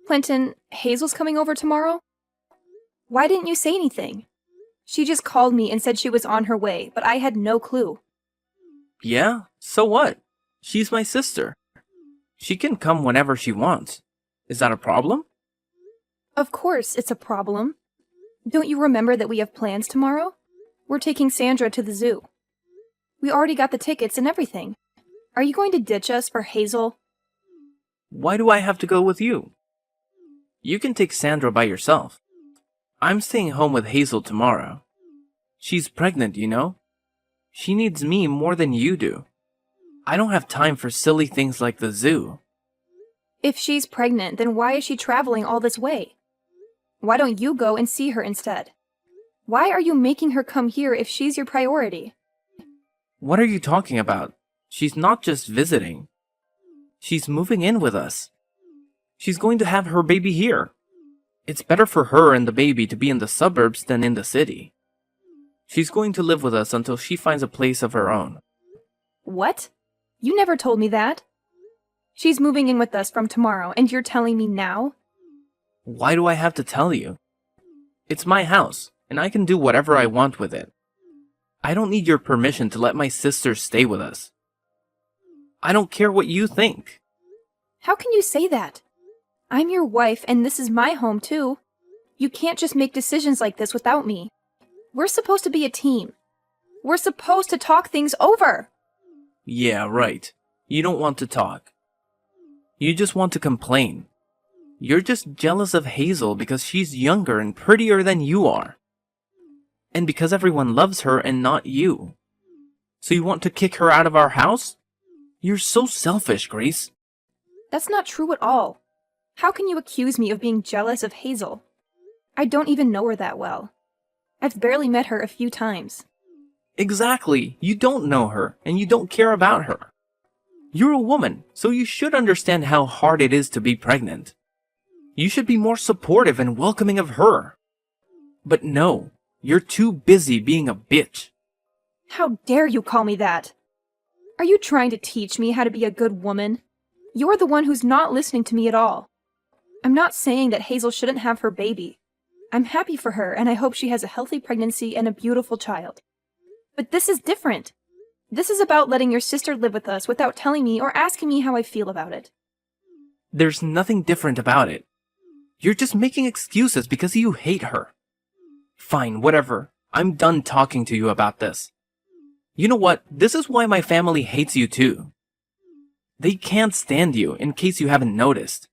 Clinton, Hazel's coming over tomorrow? Why didn't you say anything? She just called me and said she was on her way, but I had no clue. Yeah, so what? She's my sister. She can come whenever she wants. Is that a problem? Of course it's a problem. Don't you remember that we have plans tomorrow? We're taking Sandra to the zoo. We already got the tickets and everything. Are you going to ditch us for Hazel? Why do I have to go with you? You can take Sandra by yourself. I'm staying home with Hazel tomorrow. She's pregnant, you know? She needs me more than you do. I don't have time for silly things like the zoo. If she's pregnant, then why is she traveling all this way? Why don't you go and see her instead? Why are you making her come here if she's your priority? What are you talking about? She's not just visiting. She's moving in with us. She's going to have her baby here. It's better for her and the baby to be in the suburbs than in the city. She's going to live with us until she finds a place of her own. What? You never told me that. She's moving in with us from tomorrow, and you're telling me now? Why do I have to tell you? It's my house, and I can do whatever I want with it. I don't need your permission to let my sister stay with us. I don't care what you think. How can you say that? I'm your wife, and this is my home, too. You can't just make decisions like this without me. We're supposed to be a team. We're supposed to talk things over. Yeah, right. You don't want to talk. You just want to complain. You're just jealous of Hazel because she's younger and prettier than you are. And because everyone loves her and not you. So you want to kick her out of our house? You're so selfish, Grace. That's not true at all. How can you accuse me of being jealous of Hazel? I don't even know her that well. I've barely met her a few times. Exactly. You don't know her, and you don't care about her. You're a woman, so you should understand how hard it is to be pregnant. You should be more supportive and welcoming of her. But no, you're too busy being a bitch. How dare you call me that? Are you trying to teach me how to be a good woman? You're the one who's not listening to me at all. I'm not saying that Hazel shouldn't have her baby. I'm happy for her, and I hope she has a healthy pregnancy and a beautiful child. But this is different. This is about letting your sister live with us without telling me or asking me how I feel about it. There's nothing different about it. You're just making excuses because you hate her. Fine, whatever. I'm done talking to you about this. You know what? This is why my family hates you too. They can't stand you, in case you haven't noticed.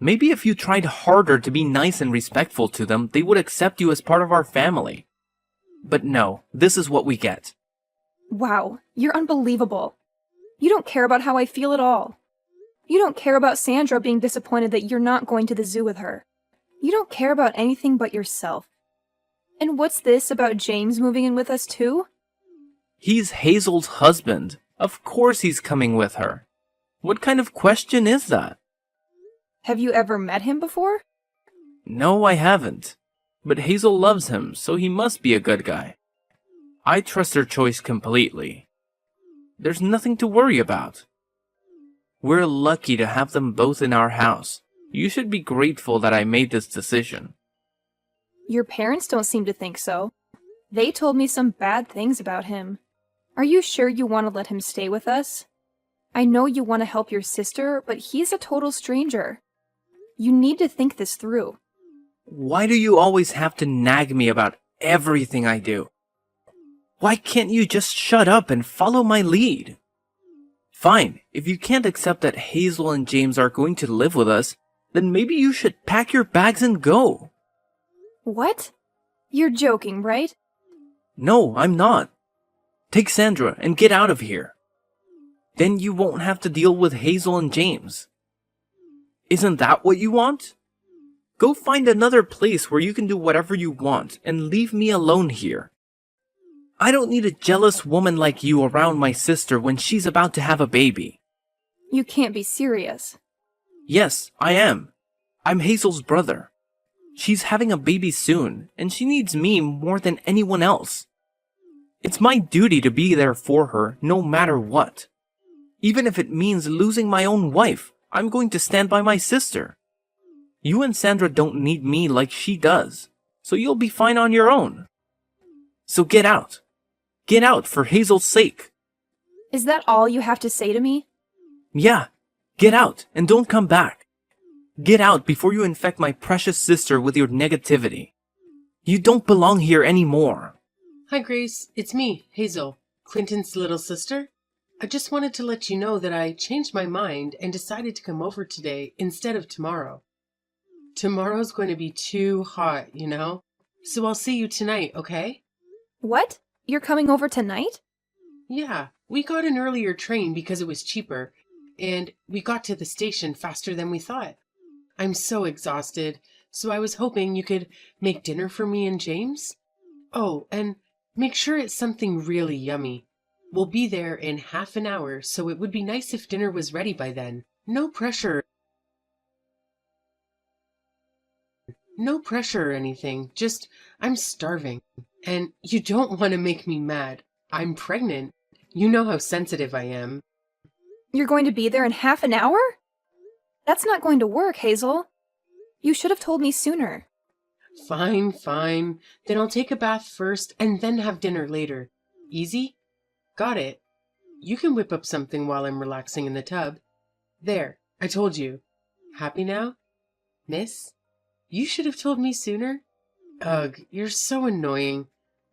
Maybe if you tried harder to be nice and respectful to them, they would accept you as part of our family. But no, this is what we get. Wow, you're unbelievable. You don't care about how I feel at all. You don't care about Sandra being disappointed that you're not going to the zoo with her. You don't care about anything but yourself. And what's this about James moving in with us too? He's Hazel's husband. Of course he's coming with her. What kind of question is that? Have you ever met him before? No, I haven't. But Hazel loves him, so he must be a good guy. I trust her choice completely. There's nothing to worry about. We're lucky to have them both in our house. You should be grateful that I made this decision. Your parents don't seem to think so. They told me some bad things about him. Are you sure you want to let him stay with us? I know you want to help your sister, but he's a total stranger. You need to think this through. Why do you always have to nag me about everything I do? Why can't you just shut up and follow my lead? Fine, if you can't accept that Hazel and James are going to live with us, then maybe you should pack your bags and go. What? You're joking, right? No, I'm not. Take Sandra and get out of here. Then you won't have to deal with Hazel and James. Isn't that what you want? Go find another place where you can do whatever you want and leave me alone here. I don't need a jealous woman like you around my sister when she's about to have a baby. You can't be serious. Yes, I am. I'm Hazel's brother. She's having a baby soon, and she needs me more than anyone else. It's my duty to be there for her, no matter what. Even if it means losing my own wife, I'm going to stand by my sister. You and Sandra don't need me like she does, so you'll be fine on your own. So get out. Get out for Hazel's sake. Is that all you have to say to me? Yeah, get out and don't come back. Get out before you infect my precious sister with your negativity. You don't belong here anymore. Hi, Grace. It's me, Hazel, Clinton's little sister. I just wanted to let you know that I changed my mind and decided to come over today instead of tomorrow. Tomorrow's going to be too hot, you know? So I'll see you tonight, okay? What? You're coming over tonight? Yeah, we got an earlier train because it was cheaper, and we got to the station faster than we thought. I'm so exhausted, so I was hoping you could make dinner for me and James. Oh, and make sure it's something really yummy. We'll be there in half an hour, so it would be nice if dinner was ready by then. No pressure. No pressure or anything, just I'm starving. And you don't want to make me mad. I'm pregnant. You know how sensitive I am. You're going to be there in half an hour? That's not going to work, Hazel. You should have told me sooner. Fine, fine. Then I'll take a bath first and then have dinner later. Easy? Got it. You can whip up something while I'm relaxing in the tub. There, I told you. Happy now? Miss? You should have told me sooner. Ugh, you're so annoying.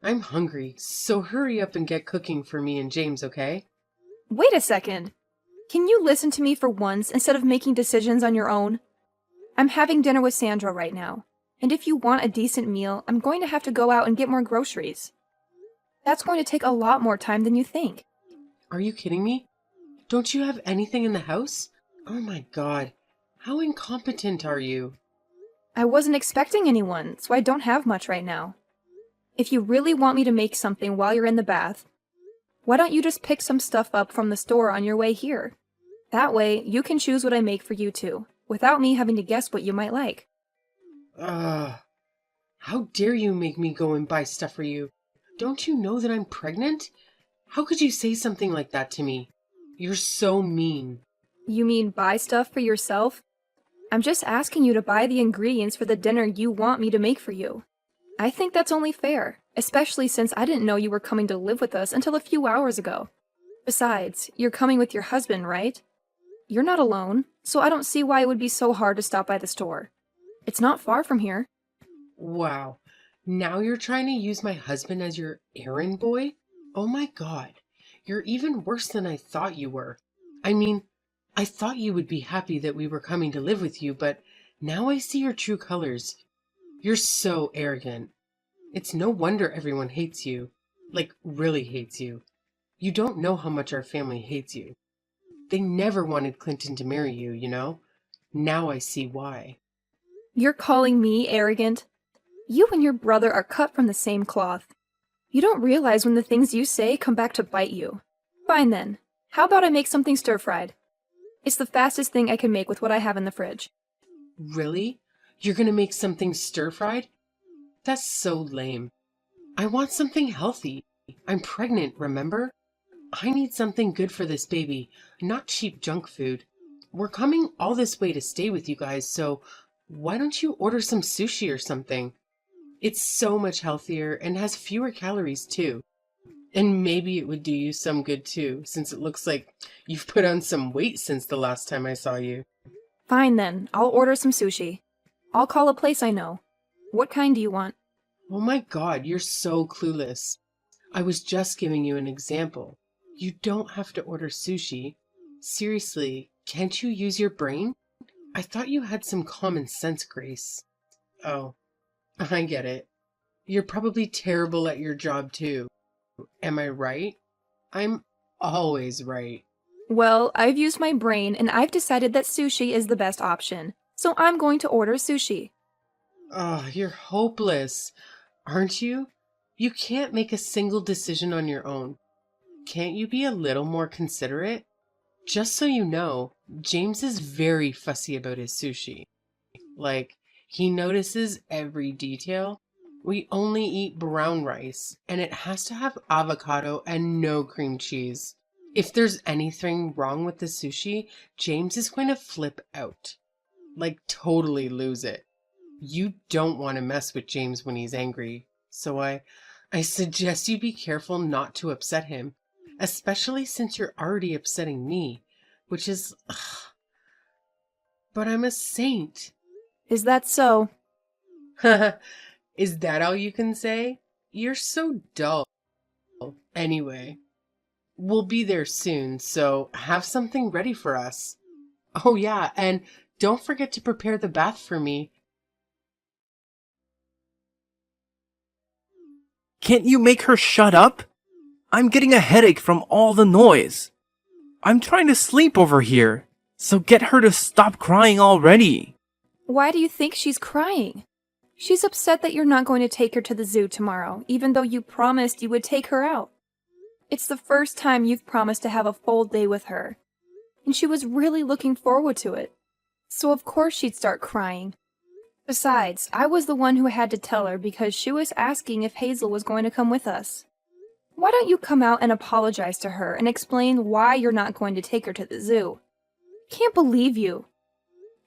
I'm hungry, so hurry up and get cooking for me and James, okay? Wait a second. Can you listen to me for once instead of making decisions on your own? I'm having dinner with Sandra right now, and if you want a decent meal, I'm going to have to go out and get more groceries. That's going to take a lot more time than you think. Are you kidding me? Don't you have anything in the house? Oh my god, how incompetent are you? I wasn't expecting anyone, so I don't have much right now. If you really want me to make something while you're in the bath, why don't you just pick some stuff up from the store on your way here? That way, you can choose what I make for you too, without me having to guess what you might like. How dare you make me go and buy stuff for you? Don't you know that I'm pregnant? How could you say something like that to me? You're so mean. You mean buy stuff for yourself? I'm just asking you to buy the ingredients for the dinner you want me to make for you. I think that's only fair, especially since I didn't know you were coming to live with us until a few hours ago. Besides, you're coming with your husband, right? You're not alone, so I don't see why it would be so hard to stop by the store. It's not far from here. Wow. Now you're trying to use my husband as your errand boy? Oh my god. You're even worse than I thought you were. I mean, I thought you would be happy that we were coming to live with you, but now I see your true colors. You're so arrogant. It's no wonder everyone hates you. Like, really hates you. You don't know how much our family hates you. They never wanted Clinton to marry you, you know? Now I see why. You're calling me arrogant? You and your brother are cut from the same cloth. You don't realize when the things you say come back to bite you. Fine then. How about I make something stir-fried? It's the fastest thing I can make with what I have in the fridge. Really? You're gonna make something stir-fried? That's so lame. I want something healthy. I'm pregnant, remember? I need something good for this baby, not cheap junk food. We're coming all this way to stay with you guys, so why don't you order some sushi or something? It's so much healthier and has fewer calories too. And maybe it would do you some good too, since it looks like you've put on some weight since the last time I saw you. Fine then, I'll order some sushi. I'll call a place I know. What kind do you want? Oh my god, you're so clueless. I was just giving you an example. You don't have to order sushi. Seriously, can't you use your brain? I thought you had some common sense, Grace. Oh, I get it. You're probably terrible at your job too. Am I right? I'm always right. Well, I've used my brain and I've decided that sushi is the best option, so I'm going to order sushi. Oh, you're hopeless, aren't you? You can't make a single decision on your own. Can't you be a little more considerate? Just so you know, James is very fussy about his sushi. Like, he notices every detail. We only eat brown rice, and it has to have avocado and no cream cheese. If there's anything wrong with the sushi, James is going to flip out. Like, totally lose it. You don't want to mess with James when he's angry, so I suggest you be careful not to upset him, especially since you're already upsetting me, which is, ugh, but I'm a saint. Is that so? Is that all you can say? You're so dull. Anyway, we'll be there soon, so have something ready for us. Oh yeah, and don't forget to prepare the bath for me. Can't you make her shut up? I'm getting a headache from all the noise. I'm trying to sleep over here, so get her to stop crying already. Why do you think she's crying? She's upset that you're not going to take her to the zoo tomorrow, even though you promised you would take her out. It's the first time you've promised to have a full day with her, and she was really looking forward to it. So of course she'd start crying. Besides, I was the one who had to tell her because she was asking if Hazel was going to come with us. Why don't you come out and apologize to her and explain why you're not going to take her to the zoo? Can't believe you.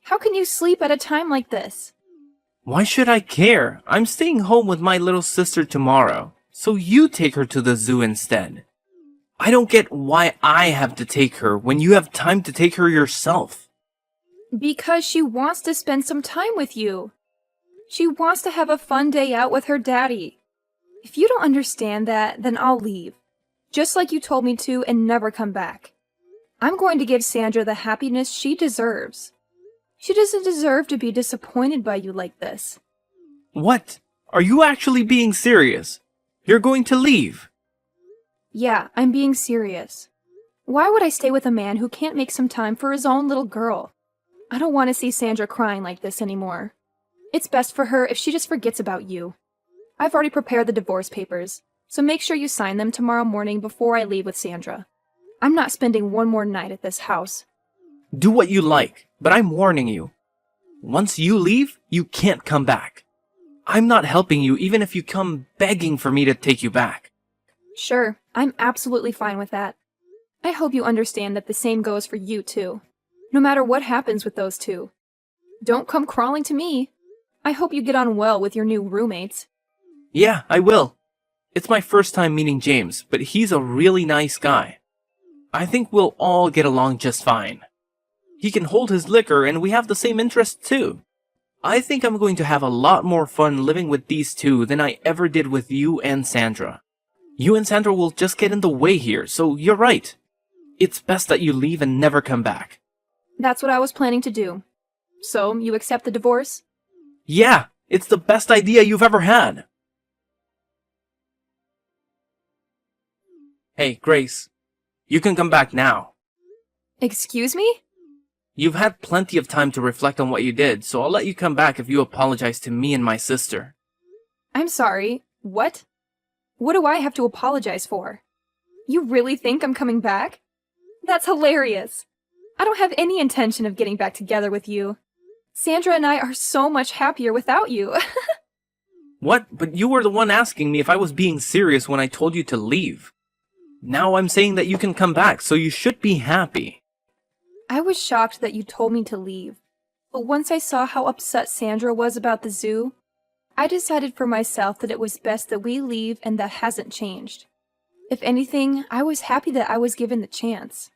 How can you sleep at a time like this? Why should I care? I'm staying home with my little sister tomorrow, so you take her to the zoo instead. I don't get why I have to take her when you have time to take her yourself. Because she wants to spend some time with you. She wants to have a fun day out with her daddy. If you don't understand that, then I'll leave. Just like you told me to, and never come back. I'm going to give Sandra the happiness she deserves. She doesn't deserve to be disappointed by you like this. What? Are you actually being serious? You're going to leave? Yeah, I'm being serious. Why would I stay with a man who can't make some time for his own little girl? I don't want to see Sandra crying like this anymore. It's best for her if she just forgets about you. I've already prepared the divorce papers, so make sure you sign them tomorrow morning before I leave with Sandra. I'm not spending one more night at this house. Do what you like, but I'm warning you. Once you leave, you can't come back. I'm not helping you even if you come begging for me to take you back. Sure, I'm absolutely fine with that. I hope you understand that the same goes for you too. No matter what happens with those two. Don't come crawling to me. I hope you get on well with your new roommates. Yeah, I will. It's my first time meeting James, but he's a really nice guy. I think we'll all get along just fine. He can hold his liquor and we have the same interests too. I think I'm going to have a lot more fun living with these two than I ever did with you and Sandra. You and Sandra will just get in the way here, so you're right. It's best that you leave and never come back. That's what I was planning to do. So, you accept the divorce? Yeah, it's the best idea you've ever had. Hey, Grace, you can come back now. Excuse me? You've had plenty of time to reflect on what you did, so I'll let you come back if you apologize to me and my sister. I'm sorry. What? What do I have to apologize for? You really think I'm coming back? That's hilarious. I don't have any intention of getting back together with you. Sandra and I are so much happier without you. What? But you were the one asking me if I was being serious when I told you to leave. Now I'm saying that you can come back, so you should be happy. I was shocked that you told me to leave. But once I saw how upset Sandra was about the zoo, I decided for myself that it was best that we leave, and that hasn't changed. If anything, I was happy that I was given the chance.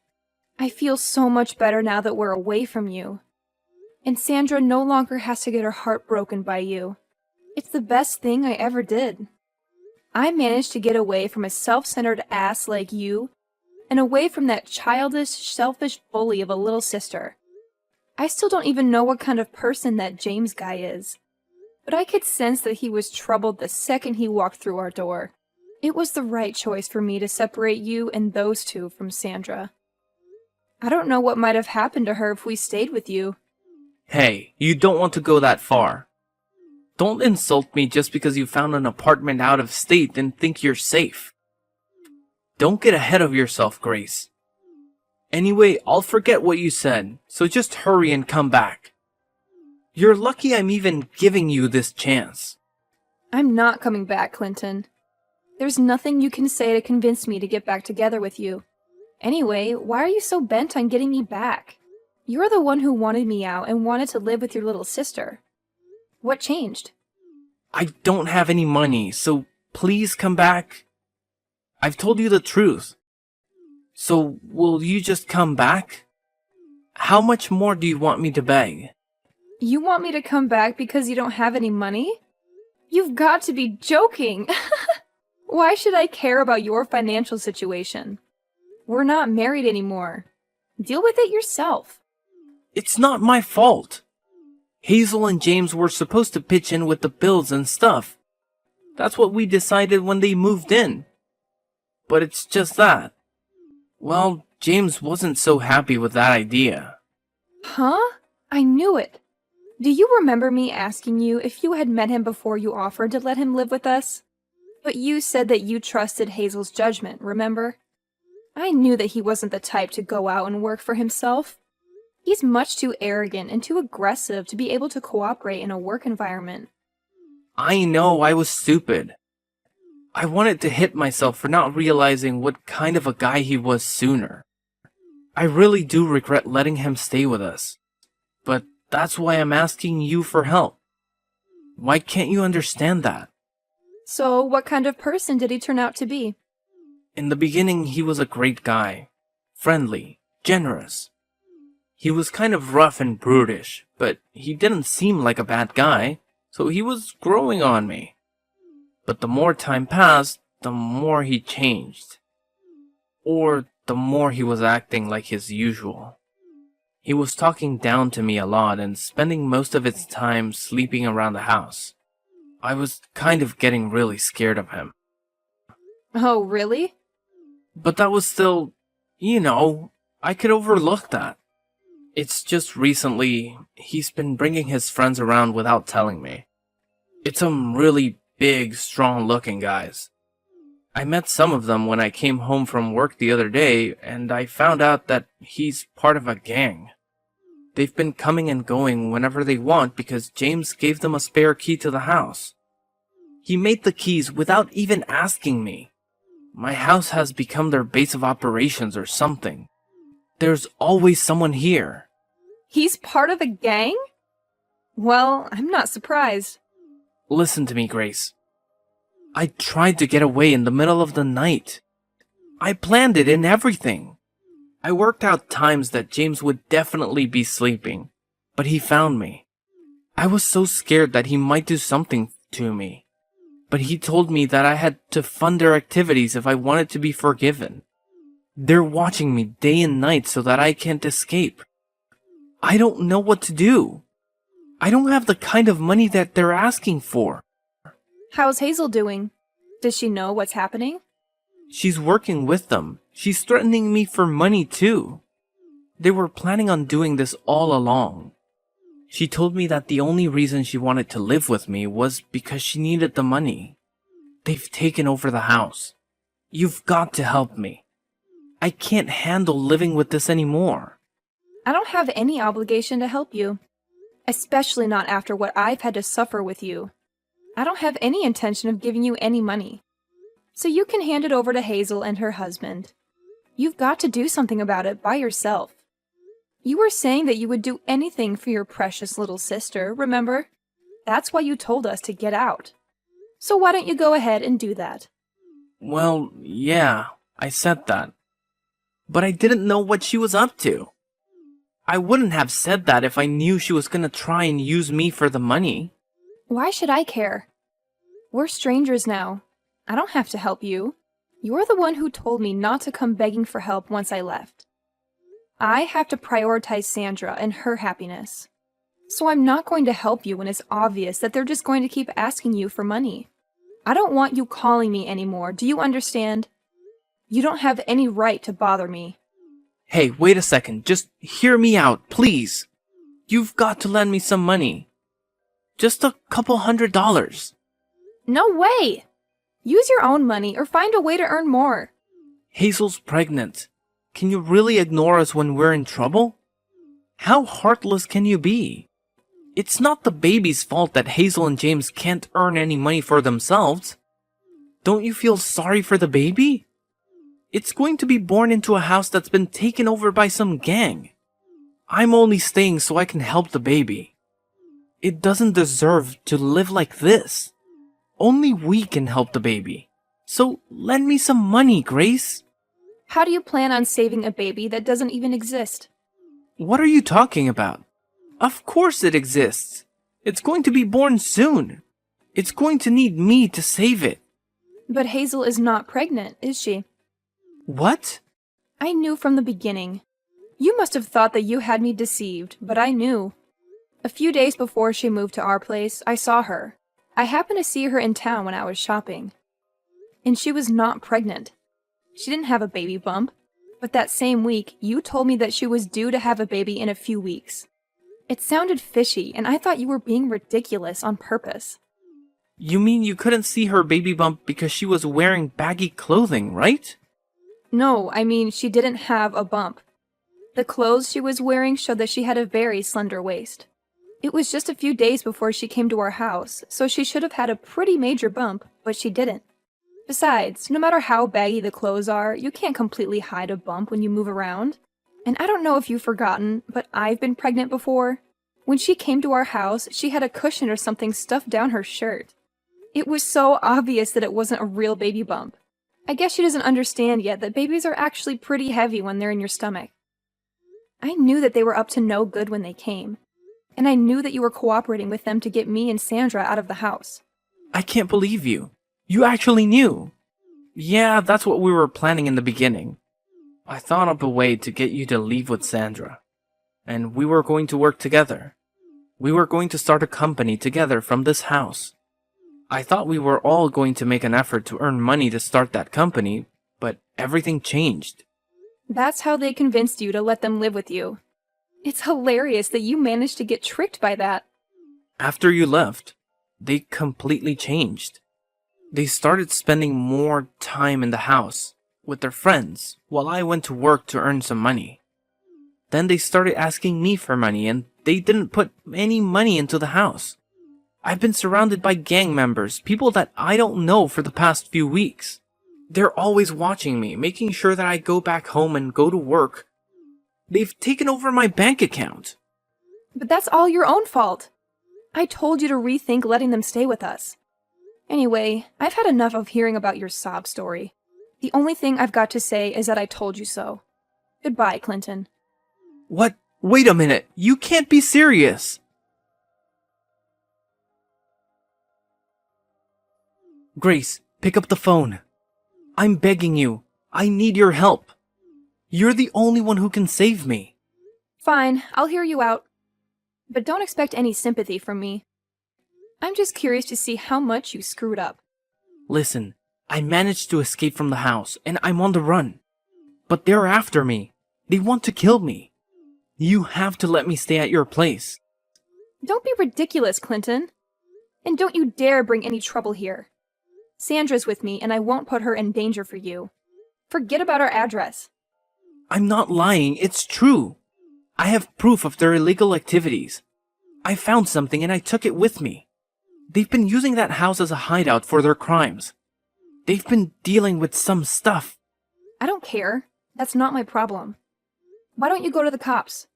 I feel so much better now that we're away from you. And Sandra no longer has to get her heart broken by you. It's the best thing I ever did. I managed to get away from a self-centered ass like you, and away from that childish, selfish bully of a little sister. I still don't even know what kind of person that James guy is, but I could sense that he was troubled the second he walked through our door. It was the right choice for me to separate you and those two from Sandra. I don't know what might have happened to her if we stayed with you. Hey, you don't want to go that far. Don't insult me just because you found an apartment out of state and think you're safe. Don't get ahead of yourself, Grace. Anyway, I'll forget what you said, so just hurry and come back. You're lucky I'm even giving you this chance. I'm not coming back, Clinton. There's nothing you can say to convince me to get back together with you. Anyway, why are you so bent on getting me back? You're the one who wanted me out and wanted to live with your little sister. What changed? I don't have any money, so please come back. I've told you the truth. So will you just come back? How much more do you want me to beg? You want me to come back because you don't have any money? You've got to be joking! Why should I care about your financial situation? We're not married anymore. Deal with it yourself. It's not my fault. Hazel and James were supposed to pitch in with the bills and stuff. That's what we decided when they moved in. But it's just that. Well, James wasn't so happy with that idea. Huh? I knew it. Do you remember me asking you if you had met him before you offered to let him live with us? But you said that you trusted Hazel's judgment, remember? I knew that he wasn't the type to go out and work for himself. He's much too arrogant and too aggressive to be able to cooperate in a work environment. I know I was stupid. I wanted to hit myself for not realizing what kind of a guy he was sooner. I really do regret letting him stay with us. But that's why I'm asking you for help. Why can't you understand that? So, what kind of person did he turn out to be? In the beginning, he was a great guy. Friendly, generous. He was kind of rough and brutish, but he didn't seem like a bad guy, so he was growing on me. But the more time passed, the more he changed. Or the more he was acting like his usual. He was talking down to me a lot and spending most of his time sleeping around the house. I was kind of getting really scared of him. Oh, really? But that was still, I could overlook that. It's just recently, he's been bringing his friends around without telling me. It's some really big, strong-looking guys. I met some of them when I came home from work the other day, and I found out that he's part of a gang. They've been coming and going whenever they want because James gave them a spare key to the house. He made the keys without even asking me. My house has become their base of operations or something. There's always someone here. He's part of a gang? Well, I'm not surprised. Listen to me, Grace. I tried to get away in the middle of the night. I planned it and everything. I worked out times that James would definitely be sleeping, but he found me. I was so scared that he might do something to me, but he told me that I had to fund their activities if I wanted to be forgiven. They're watching me day and night so that I can't escape. I don't know what to do. I don't have the kind of money that they're asking for. How's Hazel doing? Does she know what's happening? She's working with them. She's threatening me for money too. They were planning on doing this all along. She told me that the only reason she wanted to live with me was because she needed the money. They've taken over the house. You've got to help me. I can't handle living with this anymore. I don't have any obligation to help you. Especially not after what I've had to suffer with you. I don't have any intention of giving you any money. So you can hand it over to Hazel and her husband. You've got to do something about it by yourself. You were saying that you would do anything for your precious little sister, remember? That's why you told us to get out. So why don't you go ahead and do that? Well, yeah, I said that. But I didn't know what she was up to. I wouldn't have said that if I knew she was gonna try and use me for the money. Why should I care? We're strangers now. I don't have to help you. You're the one who told me not to come begging for help once I left. I have to prioritize Sandra and her happiness. So I'm not going to help you when it's obvious that they're just going to keep asking you for money. I don't want you calling me anymore, do you understand? You don't have any right to bother me. Hey, wait a second. Just hear me out, please. You've got to lend me some money. Just a couple $100. No way! Use your own money or find a way to earn more. Hazel's pregnant. Can you really ignore us when we're in trouble? How heartless can you be? It's not the baby's fault that Hazel and James can't earn any money for themselves. Don't you feel sorry for the baby? It's going to be born into a house that's been taken over by some gang. I'm only staying so I can help the baby. It doesn't deserve to live like this. Only we can help the baby. So lend me some money, Grace. How do you plan on saving a baby that doesn't even exist? What are you talking about? Of course it exists. It's going to be born soon. It's going to need me to save it. But Hazel is not pregnant, is she? What? I knew from the beginning. You must have thought that you had me deceived, but I knew. A few days before she moved to our place, I saw her. I happened to see her in town when I was shopping. And she was not pregnant. She didn't have a baby bump. But that same week, you told me that she was due to have a baby in a few weeks. It sounded fishy, and I thought you were being ridiculous on purpose. You mean you couldn't see her baby bump because she was wearing baggy clothing, right? No, I mean she didn't have a bump. The clothes she was wearing showed that she had a very slender waist. It was just a few days before she came to our house, so she should have had a pretty major bump, but she didn't. Besides, no matter how baggy the clothes are, you can't completely hide a bump when you move around. And I don't know if you've forgotten, but I've been pregnant before. When she came to our house, she had a cushion or something stuffed down her shirt. It was so obvious that it wasn't a real baby bump. I guess she doesn't understand yet that babies are actually pretty heavy when they're in your stomach. I knew that they were up to no good when they came. And I knew that you were cooperating with them to get me and Sandra out of the house. I can't believe you. You actually knew. Yeah, that's what we were planning in the beginning. I thought up a way to get you to leave with Sandra. And we were going to work together. We were going to start a company together from this house. I thought we were all going to make an effort to earn money to start that company, but everything changed. That's how they convinced you to let them live with you. It's hilarious that you managed to get tricked by that. After you left, they completely changed. They started spending more time in the house with their friends while I went to work to earn some money. Then they started asking me for money and they didn't put any money into the house. I've been surrounded by gang members, people that I don't know for the past few weeks. They're always watching me, making sure that I go back home and go to work. They've taken over my bank account. But that's all your own fault. I told you to rethink letting them stay with us. Anyway, I've had enough of hearing about your sob story. The only thing I've got to say is that I told you so. Goodbye, Clinton. What? Wait a minute. You can't be serious. Grace, pick up the phone. I'm begging you. I need your help. You're the only one who can save me. Fine, I'll hear you out. But don't expect any sympathy from me. I'm just curious to see how much you screwed up. Listen, I managed to escape from the house, and I'm on the run. But they're after me. They want to kill me. You have to let me stay at your place. Don't be ridiculous, Clinton. And don't you dare bring any trouble here. Sandra's with me, and I won't put her in danger for you. Forget about our address. I'm not lying, it's true. I have proof of their illegal activities. I found something and I took it with me. They've been using that house as a hideout for their crimes. They've been dealing with some stuff. I don't care. That's not my problem. Why don't you go to the cops?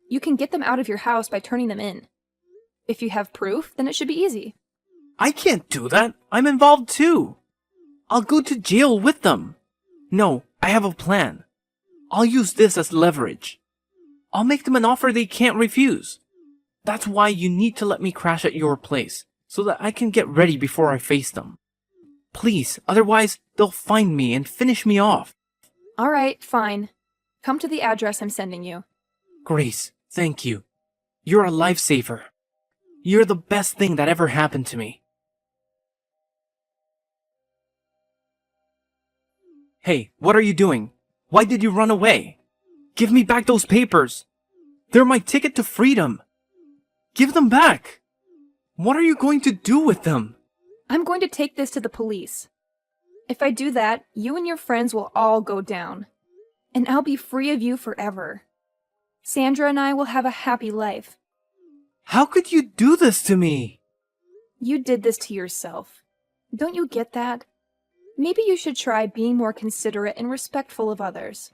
You can get them out of your house by turning them in. If you have proof, then it should be easy. I can't do that. I'm involved too. I'll go to jail with them. No, I have a plan. I'll use this as leverage. I'll make them an offer they can't refuse. That's why you need to let me crash at your place, so that I can get ready before I face them. Please, otherwise they'll find me and finish me off. All right, fine. Come to the address I'm sending you. Grace, thank you. You're a lifesaver. You're the best thing that ever happened to me. Hey, what are you doing? Why did you run away? Give me back those papers. They're my ticket to freedom. Give them back. What are you going to do with them? I'm going to take this to the police. If I do that, you and your friends will all go down. And I'll be free of you forever. Sandra and I will have a happy life. How could you do this to me? You did this to yourself. Don't you get that? Maybe you should try being more considerate and respectful of others.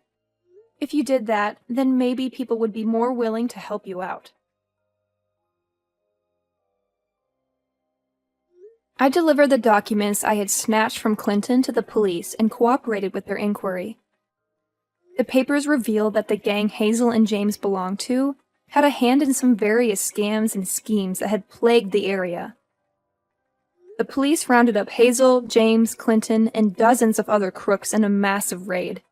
If you did that, then maybe people would be more willing to help you out. I delivered the documents I had snatched from Clinton to the police and cooperated with their inquiry. The papers revealed that the gang Hazel and James belonged to had a hand in some various scams and schemes that had plagued the area. The police rounded up Hazel, James, Clinton, and dozens of other crooks in a massive raid.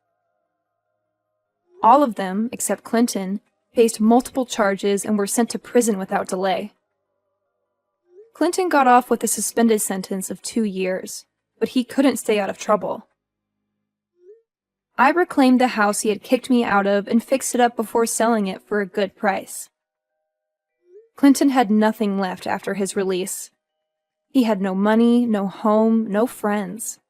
All of them, except Clinton, faced multiple charges and were sent to prison without delay. Clinton got off with a suspended sentence of 2 years, but he couldn't stay out of trouble. I reclaimed the house he had kicked me out of and fixed it up before selling it for a good price. Clinton had nothing left after his release. He had no money, no home, no friends.